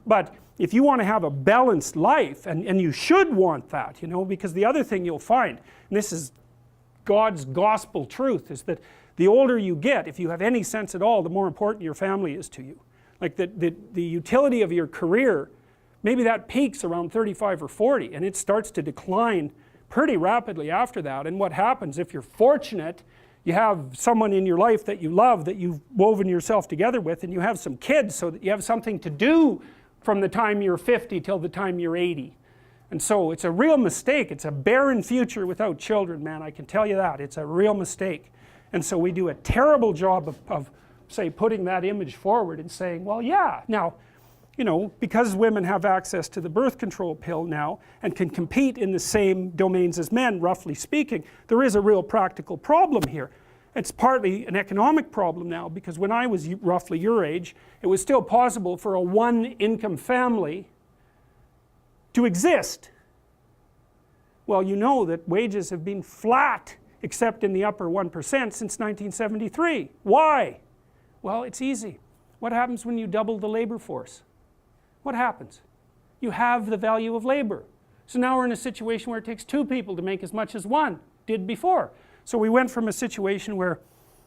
But if you want to have a balanced life, and you should want that, you know, because the other thing you'll find, and this is God's gospel truth, is that the older you get, if you have any sense at all, the more important your family is to you. Like the utility of your career, maybe that peaks around 35 or 40, and it starts to decline pretty rapidly after that. And what happens, if you're fortunate, you have someone in your life that you love, that you've woven yourself together with, and you have some kids so that you have something to do from the time you're 50 till the time you're 80. And so it's a real mistake. It's a barren future without children, man, I can tell you that. It's a real mistake. And so we do a terrible job of say, putting that image forward and saying, well, yeah, now, you know, because women have access to the birth control pill now and can compete in the same domains as men, roughly speaking, there is a real practical problem here. It's partly an economic problem now, because when I was roughly your age, it was still possible for a one-income family to exist. Well, you know that wages have been flat, except in the upper 1% since 1973. Why? Well, it's easy. What happens when you double the labor force? What happens? You have the value of labor. So now we're in a situation where it takes two people to make as much as one did before. So we went from a situation where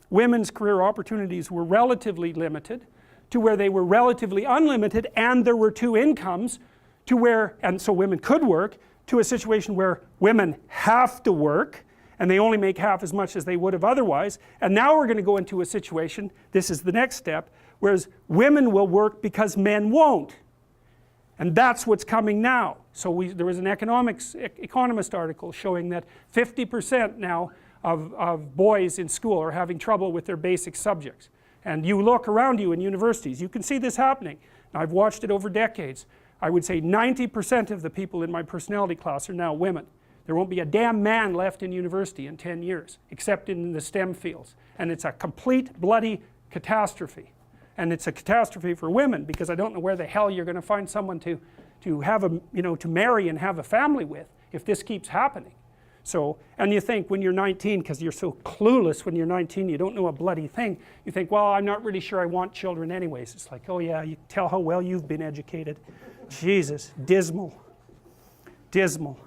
women's career opportunities were relatively limited to where they were relatively unlimited and there were two incomes, to where, and so women could work, to a situation where women have to work and they only make half as much as they would have otherwise. And now we're going to go into a situation, this is the next step, whereas women will work because men won't. And that's what's coming now. So there was an economist article showing that 50% now of boys in school are having trouble with their basic subjects. And you look around you in universities, you can see this happening. I've watched it over decades. I would say 90% of the people in my personality class are now women. There won't be a damn man left in university in 10 years, except in the STEM fields. And it's a complete bloody catastrophe. And it's a catastrophe for women, because I don't know where the hell you're going to find someone to have a, you know, to marry and have a family with if this keeps happening. So, and you think when you're 19, because you're so clueless when you're 19, you don't know a bloody thing, you think, well, I'm not really sure I want children anyways. It's like, oh yeah, you tell how well you've been educated. Jesus, dismal. Dismal.